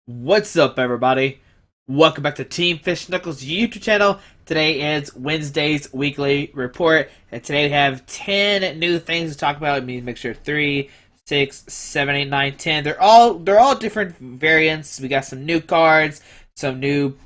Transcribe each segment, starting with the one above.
What's up, everybody? Welcome back to Team Fish Knuckles YouTube channel. Today is Wednesday's weekly report, and today we have 10 new things to talk about. It means make sure 3, 6, 7, 8, 9, 10. They're all different variants. We got some new cards, some new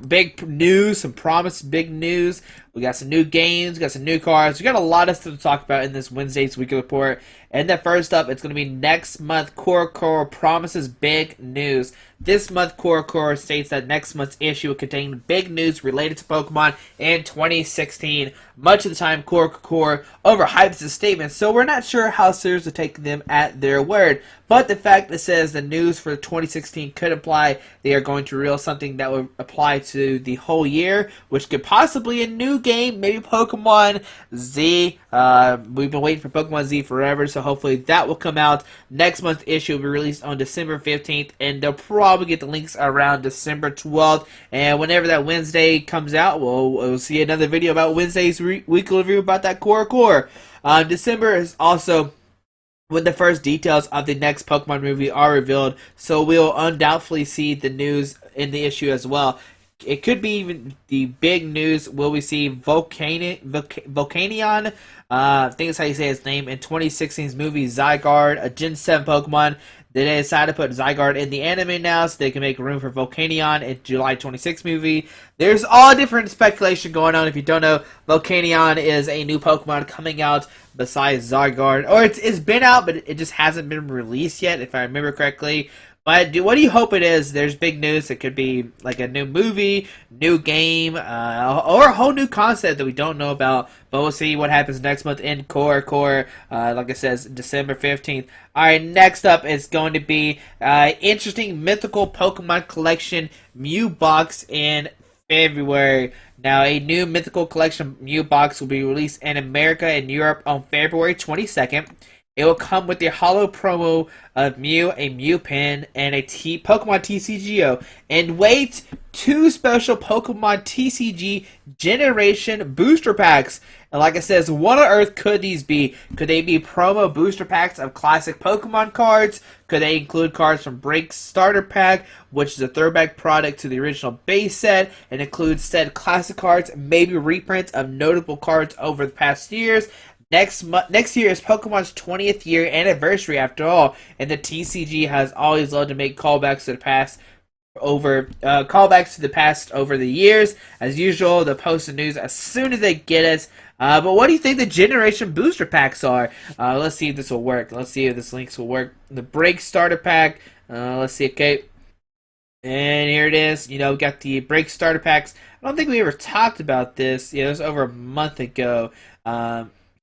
big news, some promised big news. We got some new games, we got some new cards. We got a lot of stuff to talk about in this Wednesday's weekly report. And then first up, it's going to be next month. Core promises big news. This month, Core states that next month's issue will contain big news related to Pokemon in 2016. Much of the time, Core overhypes the statement, so we're not sure how serious to take them at their word. But the fact that it says the news for 2016 could imply they are going to reveal something that would apply to the whole year, which could possibly a new game, maybe Pokemon Z. We've been waiting for Pokemon Z forever, so hopefully that will come out. Next month's issue will be released on December 15th, and they'll probably get the links around December 12th. And whenever that Wednesday comes out, we'll see another video about Wednesday's weekly review about that Core. December is also when the first details of the next Pokemon movie are revealed, so we'll undoubtedly see the news in the issue as well. It could be even the big news. Will we see Volcanion? I think that's how you say his name, in 2016's movie Zygarde, a Gen 7 Pokemon. They decided to put Zygarde in the anime now so they can make room for Volcanion in July 26 movie. There's all different speculation going on. If you don't know, Volcanion is a new Pokemon coming out besides Zygarde. Or it's been out, but it just hasn't been released yet, if I remember correctly. But what do you hope it is? There's big news. It could be like a new movie, new game, or a whole new concept that we don't know about. But we'll see what happens next month in Core. Like I said, December 15th. Alright, next up is going to be interesting mythical Pokemon collection Mew box in February. Now, a new mythical collection Mew box will be released in America and Europe on February 22nd. It will come with the holo promo of Mew, a Mew pin, and a Pokemon TCGO. And wait, 2 special Pokemon TCG Generation Booster Packs. And like I said, what on earth could these be? Could they be promo booster packs of classic Pokemon cards? Could they include cards from Break Starter Pack, which is a throwback product to the original base set, and includes said classic cards, maybe reprints of notable cards over the past years? Next year is Pokemon's 20th year anniversary, after all, and the TCG has always loved to make callbacks to the past over the years. As usual, they'll post the news as soon as they get it. But what do you think the Generation Booster Packs are? Let's see if this will work. Let's see if this links will work. The Break Starter Pack. Let's see. Okay. And here it is. We got the Break Starter Packs. I don't think we ever talked about this. It was over a month ago.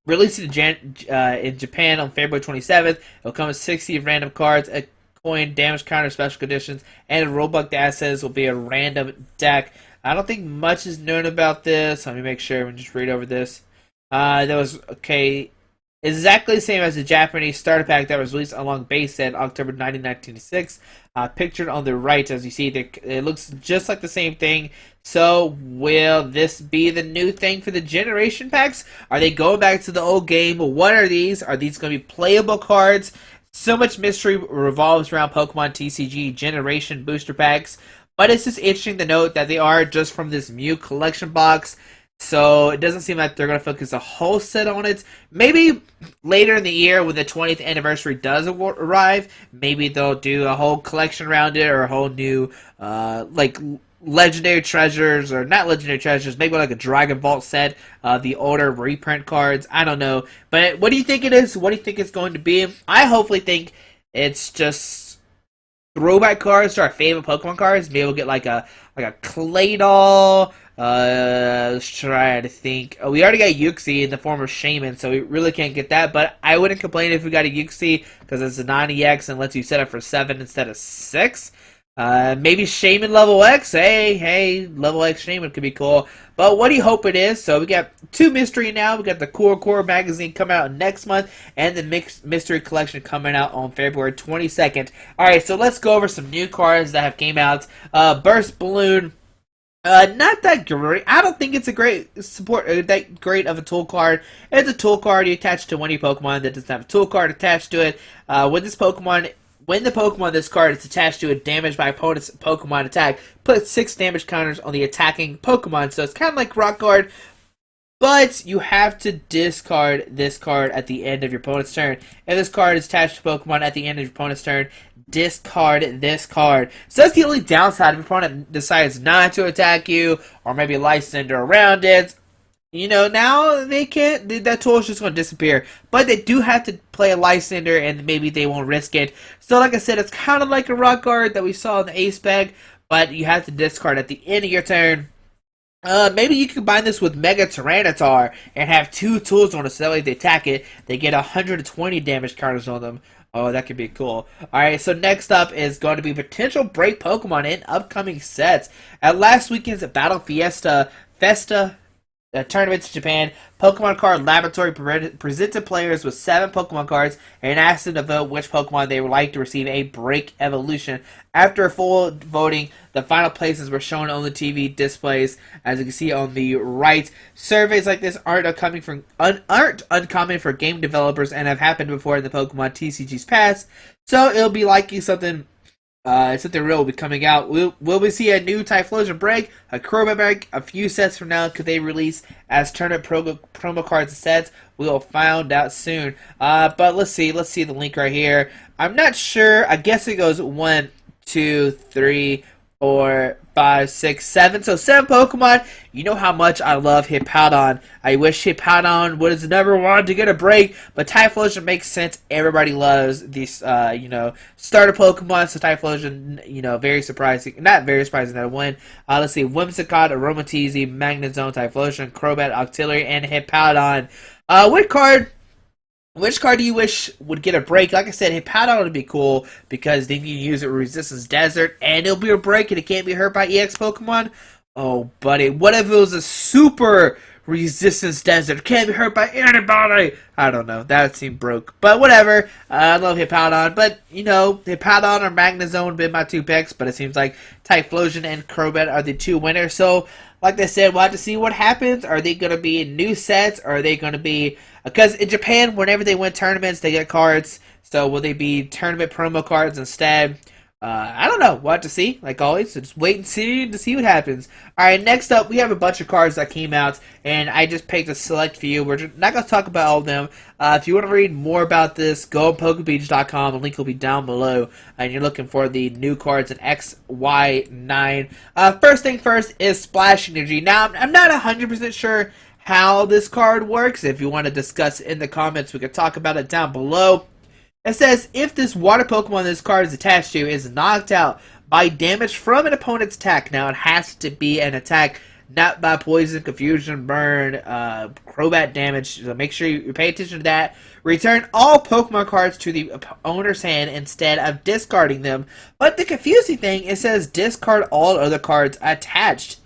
Released in Japan on February 27th. It'll come with 60 random cards, a coin, damage counter, special conditions, and a rulebook that says will be a random deck. I don't think much is known about this. Let me make sure and just read over this. That was okay. Exactly the same as the Japanese starter pack that was released along base set October 1996. Pictured on the right, as you see, it looks just like the same thing. So, will this be the new thing for the generation packs? Are they going back to the old game? What are these? Are these going to be playable cards? So much mystery revolves around Pokemon TCG generation booster packs. But it's just interesting to note that they are just from this Mew collection box. So it doesn't seem like they're going to focus a whole set on it. Maybe later in the year when the 20th anniversary does arrive, maybe they'll do a whole collection around it, or a whole new, like, legendary treasures, or not legendary treasures, maybe like a Dragon Vault set, the older reprint cards. I don't know. But what do you think it is? What do you think it's going to be? I hopefully think it's just throwback cards to our favorite Pokemon cards. Maybe we'll get like a Claydol. Let's try to think. We already got Yuxi in the form of Shaman, so we really can't get that. But I wouldn't complain if we got a Yuxi, because it's a 9EX and lets you set up for 7 instead of 6. Maybe Shaman level X. Hey, level X Shaman could be cool. But what do you hope it is? So we got 2 mystery now. We got the Core magazine coming out next month, and the mystery collection coming out on February 22nd. Alright, so let's go over some new cards that have came out. Burst Balloon. Not that great. I don't think it's a great that great of a tool card. It's a tool card you attach to one of your Pokemon that doesn't have a tool card attached to it. With this Pokemon, When the Pokemon this card is attached to a damage by opponent's Pokemon attack, put 6 damage counters on the attacking Pokemon. So it's kind of like Rock Guard, but you have to discard this card at the end of your opponent's turn. If this card is attached to Pokemon at the end of your opponent's turn, discard this card. So that's the only downside if your opponent decides not to attack you, or maybe Life Cinder around it. You know, now they can't, that tool is just going to disappear. But they do have to play a Life Cinder, and maybe they won't risk it. So like I said, it's kind of like a Rock Guard that we saw in the Ace bag, but you have to discard at the end of your turn. Maybe you can combine this with Mega Tyranitar and have 2 tools on it, so that way if they attack it, they get 120 damage counters on them. Oh, that could be cool. Alright, so next up is going to be potential break Pokemon in upcoming sets. At last weekend's Battle Festa tournaments in Japan, Pokemon Card Laboratory presented players with 7 Pokemon cards and asked them to vote which Pokemon they would like to receive a break evolution. After full voting, the final places were shown on the TV displays, as you can see on the right. Surveys like this aren't uncommon for game developers and have happened before in the Pokemon TCG's past, so it'll be likely something real will be coming out. Will we see a new Typhlosion break, a Crobat break, a few sets from now? Could they release as tournament promo cards and sets? We'll find out soon. But let's see the link right here. I'm not sure. I guess it goes 1, 2, 3, 4, 5, 6, 7. So 7 Pokemon. You know how much I love Hippowdon. I wish Hippowdon was number 1 to get a break, but Typhlosion makes sense. Everybody loves these, starter Pokemon. So Typhlosion, very surprising. Not very surprising that it won. Let's see, Whimsicott, Aromatisse, Magnezone, Typhlosion, Crobat, Octillery, and Hippowdon. Which card do you wish would get a break? Like I said, Hippowdon would be cool because then you can use it with Resistance Desert and it'll be a break and it can't be hurt by EX Pokemon. Oh, buddy, what if it was a super Resistance Desert? Can't be hurt by anybody. I don't know. That would seem broke. But whatever. I love Hippowdon. But, Hippowdon or Magnezone would be my 2 picks. But it seems like Typhlosion and Crobat are the 2 winners. So, like I said, we'll have to see what happens. Are they going to be new sets? Or are they going to be... Because in Japan, whenever they win tournaments, they get cards. So will they be tournament promo cards instead? I don't know. We'll have to see, like always. So just wait and see to see what happens. Alright, next up, we have a bunch of cards that came out, and I just picked a select few. We're not going to talk about all of them. If you want to read more about this, go on Pokebeach.com. The link will be down below. And you're looking for the new cards in XY9. First thing first is Splash Energy. Now, I'm not 100% sure how this card works. If you want to discuss it in the comments, we can talk about it down below. It says, if this water Pokemon this card is attached to is knocked out by damage from an opponent's attack. Now, it has to be an attack, not by poison, confusion, burn, Crobat damage. So make sure you pay attention to that. Return all Pokemon cards to the owner's hand instead of discarding them. But the confusing thing, it says discard all other cards attached.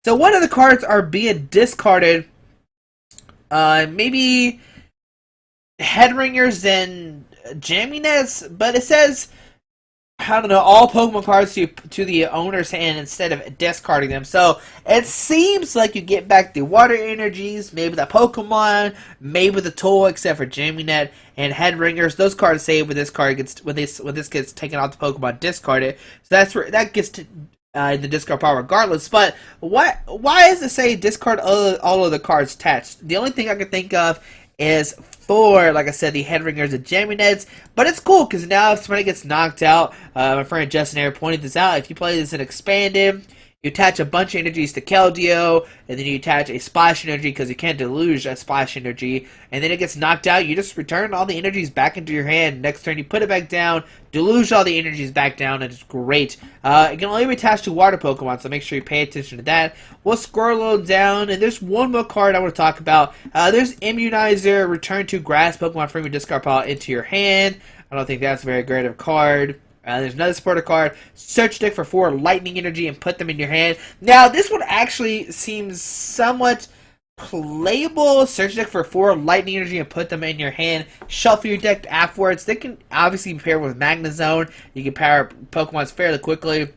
So what other cards are being discarded? Maybe Headringers and Jamminets, but it says, I don't know, all Pokemon cards to the owner's hand instead of discarding them. So it seems like you get back the water energies, maybe the Pokemon, maybe the tool, except for Jamminet and Headringers. Those cards say when this gets taken off the Pokemon, discard it. So that's where that gets to the discard power regardless. But why does it say discard all of the cards attached? The only thing I can think of is for, like I said, the Headringers and Jamminets. But it's cool because now if somebody gets knocked out, my friend Justin Air pointed this out, if you play this in Expanded, you attach a bunch of energies to Keldeo, and then you attach a Splash Energy because you can't deluge a Splash Energy, and then it gets knocked out, you just return all the energies back into your hand. Next turn you put it back down, deluge all the energies back down, and it's great. It can only be attached to water Pokemon, so make sure you pay attention to that. We'll scroll down, and there's one more card I want to talk about. There's Immunizer, return 2 grass Pokemon from your discard pile into your hand. I don't think that's a very great of a card. There's another supporter card. Search deck for 4 lightning energy and put them in your hand. Now, this one actually seems somewhat playable. Search deck for 4 lightning energy and put them in your hand. Shuffle your deck afterwards. They can obviously be paired with Magnezone. You can power Pokemon fairly quickly.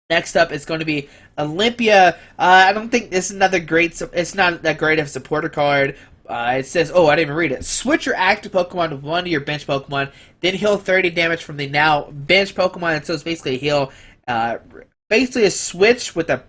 Next up is going to be Olympia. I don't think this is another great. It's not that great of a supporter card, it says, oh, I didn't even read it. Switch your active Pokemon to one of your bench Pokemon, then heal 30 damage from the now bench Pokemon. And so it's basically a heal, basically a switch with a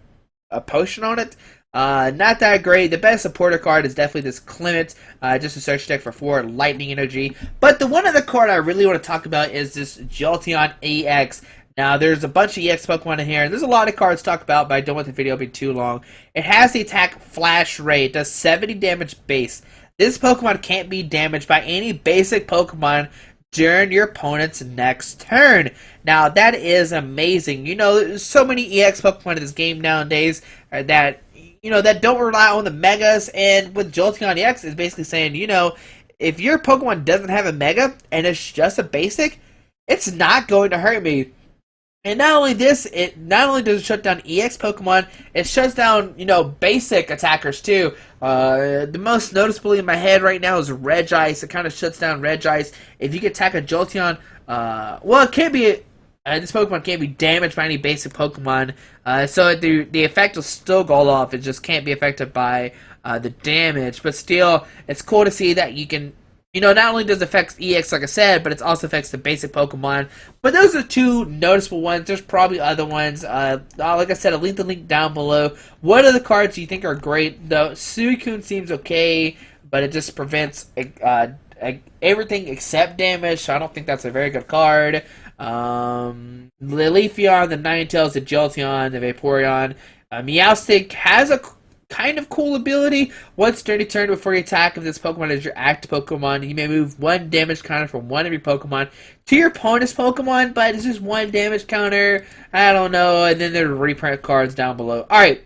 potion on it. Not that great. The best supporter card is definitely this Clement, just a search deck for 4 lightning energy. But the one other card I really want to talk about is this Jolteon EX. Now, there's a bunch of EX Pokemon in here, and there's a lot of cards to talk about, but I don't want the video to be too long. It has the attack Flash Ray. It does 70 damage base. This Pokemon can't be damaged by any basic Pokemon during your opponent's next turn. Now, that is amazing. You know, there's so many EX Pokemon in this game nowadays that, you know, that don't rely on the Megas, and with Jolteon EX, it's basically saying, you know, if your Pokemon doesn't have a Mega, and it's just a basic, it's not going to hurt me. And not only this, it not only does it shut down EX Pokemon, it shuts down, you know, basic attackers too. The most noticeably in my head right now is Regice. It kind of shuts down Regice. If you can attack a Jolteon, well, it can't be. This Pokemon can't be damaged by any basic Pokemon, so the effect will still go off. It just can't be affected by the damage. But still, it's cool to see that you can. You know, not only does it affect EX, like I said, but it also affects the basic Pokemon. But those are 2 noticeable ones. There's probably other ones. Like I said, I'll leave the link down below. What other cards do you think are great? The Suicune seems okay, but it just prevents everything except damage, so I don't think that's a very good card. Leafeon, the Ninetales, the Jolteon, the Vaporeon. Meowstic has a kind of cool ability. Once during a turn before you attack, if this Pokemon is your active Pokemon, you may move 1 damage counter from one of your Pokemon to your opponent's Pokemon, but it's just 1 damage counter. I don't know. And then there's reprint cards down below. Alright.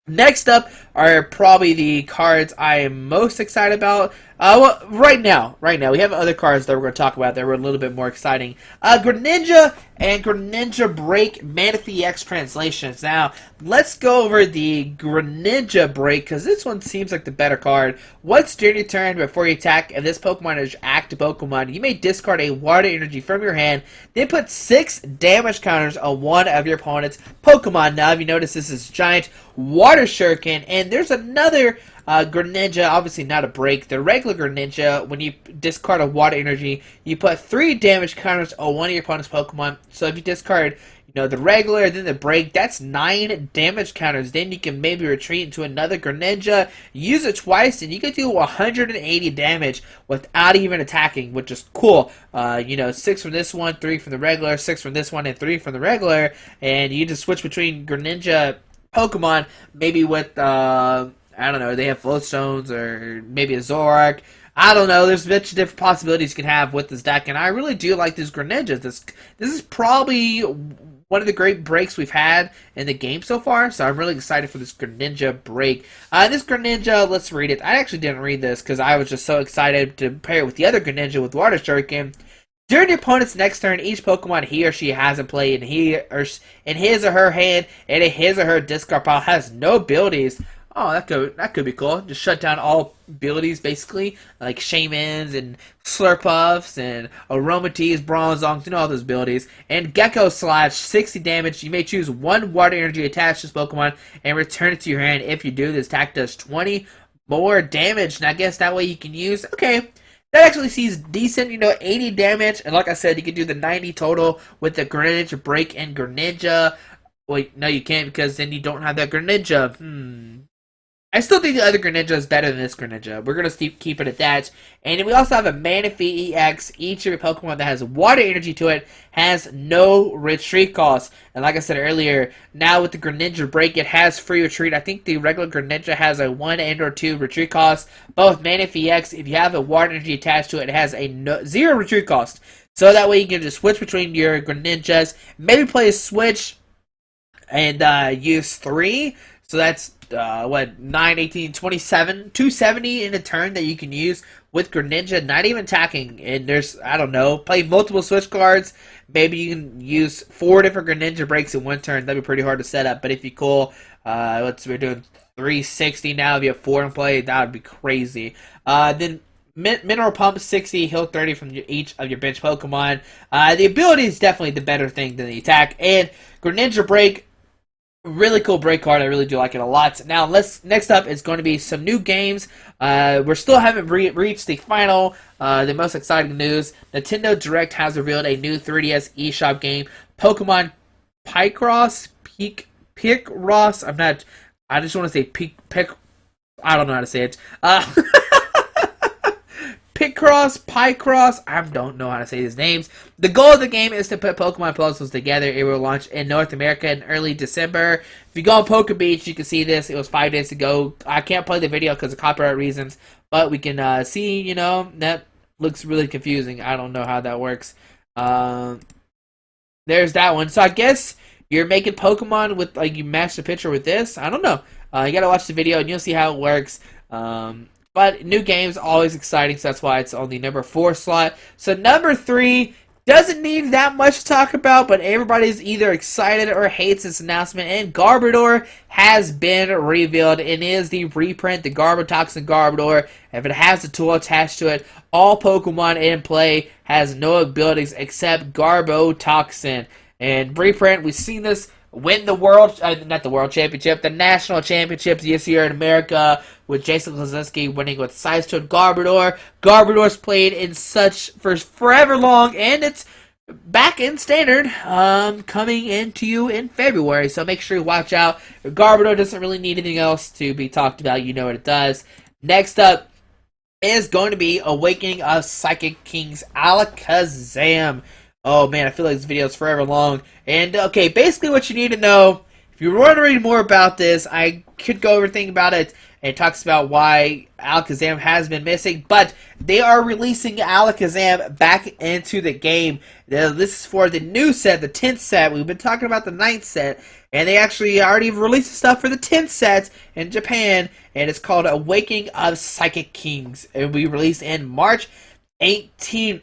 Next up are probably the cards I am most excited about. Well, right now, we have other cards that we're going to talk about that were a little bit more exciting. Greninja and Greninja Break Manaphy X translations. Now, let's go over the Greninja Break, because this one seems like the better card. Once during your turn before you attack, if this Pokemon is your active Pokemon, you may discard a water energy from your hand, then put 6 damage counters on one of your opponent's Pokemon. Now, if you notice, this is giant water shuriken, and there's another Greninja, obviously not a break. The regular Greninja, when you discard a water energy, you put 3 damage counters on one of your opponent's Pokemon. So if you discard, you know, the regular, then the break, that's 9 damage counters. Then you can maybe retreat into another Greninja, use it twice, and you can do 180 damage without even attacking, which is cool. You know, 6 from this one, 3 from the regular, 6 from this one, and 3 from the regular, and you just switch between Greninja Pokemon, maybe with, I don't know, they have Floatstones or maybe a Zoroark. I don't know, there's a bunch of different possibilities you can have with this deck, and I really do like these Greninjas. This is probably one of the great breaks we've had in the game so far, so I'm really excited for this Greninja break. This Greninja, let's read it. I actually didn't read this because I was just so excited to pair it with the other Greninja with Water Shuriken. During your opponent's next turn, each Pokemon he or she has in play in his or her hand and in his or her discard pile has no abilities. Oh, that could be cool. Just shut down all abilities, basically, like Shamans and Slurpuffs and Aromateas, Bronzongs, and all those abilities. And Gecko Slash, 60 damage. You may choose 1 water energy attached to this Pokemon and return it to your hand. If you do, this attack does 20 more damage. And I guess that way you can use... Okay, that actually seems decent, you know, 80 damage. And like I said, you can do the 90 total with the Greninja Break and Greninja. Wait, no, you can't because then you don't have that Greninja. I still think the other Greninja is better than this Greninja. We're going to keep it at that. And we also have a Manaphy EX. Each of your Pokemon that has water energy to it has no retreat cost. And like I said earlier, now with the Greninja Break, it has free retreat. I think the regular Greninja has a 1 and or 2 retreat cost. But with Manaphy EX, if you have a water energy attached to it, it has a 0 retreat cost. So that way you can just switch between your Greninjas. Maybe play a switch and use 3. So that's 9, 18, 27, 270 in a turn that you can use with Greninja, not even attacking. And there's, I don't know, play multiple switch cards. Maybe you can use 4 different Greninja breaks in one turn. That'd be pretty hard to set up. But if you cool, we're doing 360 now. If you have 4 in play, that would be crazy. Then Mineral Pump 60, heal 30 from each of your bench Pokemon. The ability is definitely the better thing than the attack. And Greninja Break, Really cool break card. I really do like it a lot. Now, next up is going to be some new games. We're still haven't reached the final, the most exciting news. Nintendo Direct has revealed a new 3DS eShop game, Pokemon Picross. I'm not. I just want to say Pick. I don't know how to say it. Picross. I don't know how to say his names. The goal of the game is to put Pokemon puzzles together. It will launch in North America in early December. If you go on Poke Beach, you can see this. It was 5 days ago. I can't play the video because of copyright reasons, but we can see, that looks really confusing. I don't know how that works. There's that one. So I guess you're making Pokemon with, like, you match the picture with this. I don't know. You gotta watch the video and you'll see how it works. But new games always exciting, so that's why it's on the number 4 slot. So number 3 doesn't need that much to talk about, but everybody's either excited or hates this announcement. And Garbodor has been revealed. It is the reprint, the Garbotoxin Garbodor. If it has the tool attached to it, all Pokemon in play has no abilities except Garbotoxin. And reprint, we've seen this win the not the world championship, the national championship this year in America, with Jason Klasinski winning with Sidestone Garbodor. Garbodor's played in such for forever long, and it's back in standard, coming into you in February. So make sure you watch out. Garbodor doesn't really need anything else to be talked about. You know what it does. Next up is going to be Awakening of Psychic Kings Alakazam. Oh man, I feel like this video is forever long. And okay, basically what you need to know, if you're wondering more about this, I could go over everything about it. And it talks about why Alakazam has been missing, but they are releasing Alakazam back into the game. Now, this is for the new set, the 10th set. We've been talking about the 9th set, and they actually already released stuff for the 10th set in Japan, and it's called Awakening of Psychic Kings. It will be released in March 18th.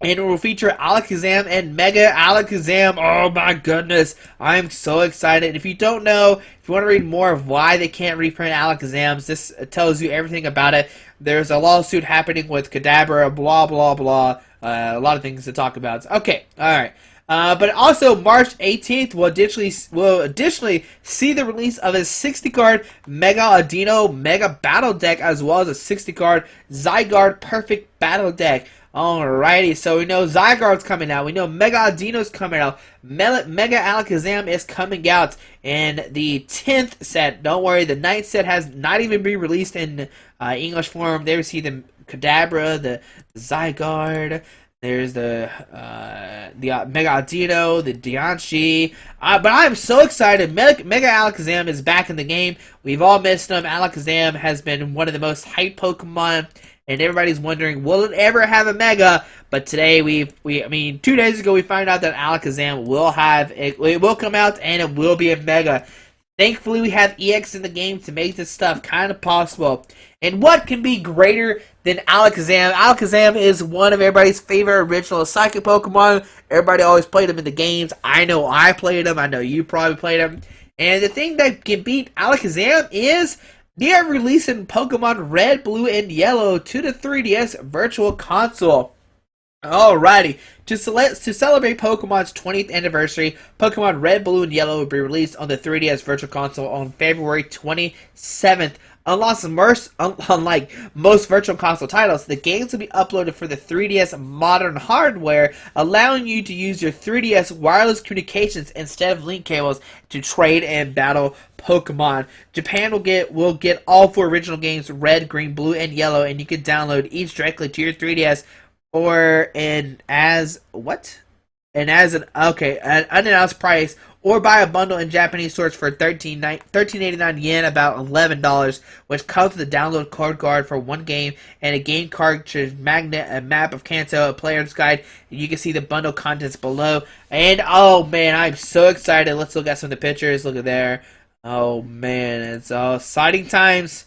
And it will feature Alakazam and Mega Alakazam. Oh my goodness. I'm so excited. If you don't know, if you want to read more of why they can't reprint Alakazams, this tells you everything about it. There's a lawsuit happening with Kadabra, blah, blah, blah. A lot of things to talk about. Okay, alright. But also, March 18th will additionally see the release of a 60-card Mega Adino Mega Battle Deck, as well as a 60-card Zygarde Perfect Battle Deck. Alrighty, so we know Zygarde's coming out. We know Mega Adino's coming out. Mega Alakazam is coming out in the 10th set. Don't worry, the 9th set has not even been released in English form. There we see the Kadabra, the Zygarde. There's the Mega Adino, the Dianchi. But I'm so excited. Mega Alakazam is back in the game. We've all missed him. Alakazam has been one of the most hyped Pokemon. And everybody's wondering, will it ever have a Mega? But today, 2 days ago, we found out that Alakazam it will come out, and it will be a Mega. Thankfully, we have EX in the game to make this stuff kind of possible. And what can be greater than Alakazam? Alakazam is one of everybody's favorite original Psychic Pokemon. Everybody always played him in the games. I know I played him. I know you probably played him. And the thing that can beat Alakazam is they are releasing Pokemon Red, Blue, and Yellow to the 3DS Virtual Console. Alrighty, to celebrate Pokemon's 20th anniversary, Pokemon Red, Blue, and Yellow will be released on the 3DS Virtual Console on February 27th. Unlike most Virtual Console titles, the games will be uploaded for the 3DS modern hardware, allowing you to use your 3DS wireless communications instead of link cables to trade and battle Pokemon. Japan will get all 4 original games, Red, Green, Blue, and Yellow, and you can download each directly to your 3DS or an unannounced price, or buy a bundle in Japanese stores for 13.89 yen, about $11, which comes with a download code card for 1 game and a game cartridge magnet, a map of Kanto, a player's guide. And you can see the bundle contents below. And oh man, I'm so excited. Let's look at some of the pictures. Look at there. Oh man, it's all exciting times.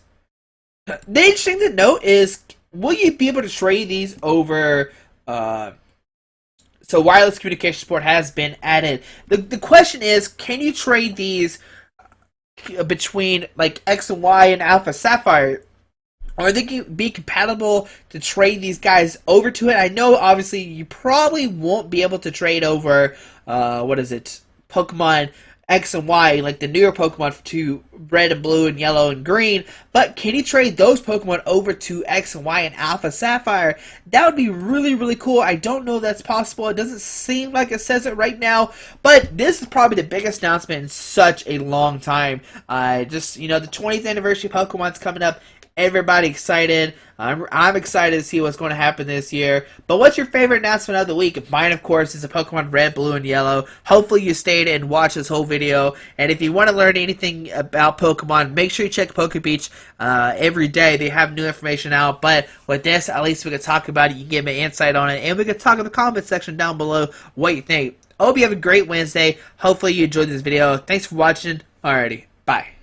The interesting to note is, will you be able to trade these over? So wireless communication support has been added. The question is, can you trade these between like X and Y and Alpha Sapphire? Are they be compatible to trade these guys over to it? I know obviously you probably won't be able to trade over Pokemon X and Y, like the newer Pokemon to red and blue and yellow and green, but can you trade those Pokemon over to X and Y and Alpha Sapphire? That would be really, really cool. I don't know if that's possible. It doesn't seem like it says it right now, but this is probably the biggest announcement in such a long time. Just, you know, the 20th anniversary Pokemon's coming up. Everybody excited. I'm excited to see what's going to happen this year. But what's your favorite announcement of the week? Mine, of course, is the Pokemon Red, Blue, and Yellow. Hopefully you stayed and watched this whole video. And if you want to learn anything about Pokemon, make sure you check PokeBeach every day. They have new information out. But with this, at least we can talk about it. You can get me insight on it. And we can talk in the comment section down below what you think. I hope you have a great Wednesday. Hopefully you enjoyed this video. Thanks for watching. Alrighty, bye.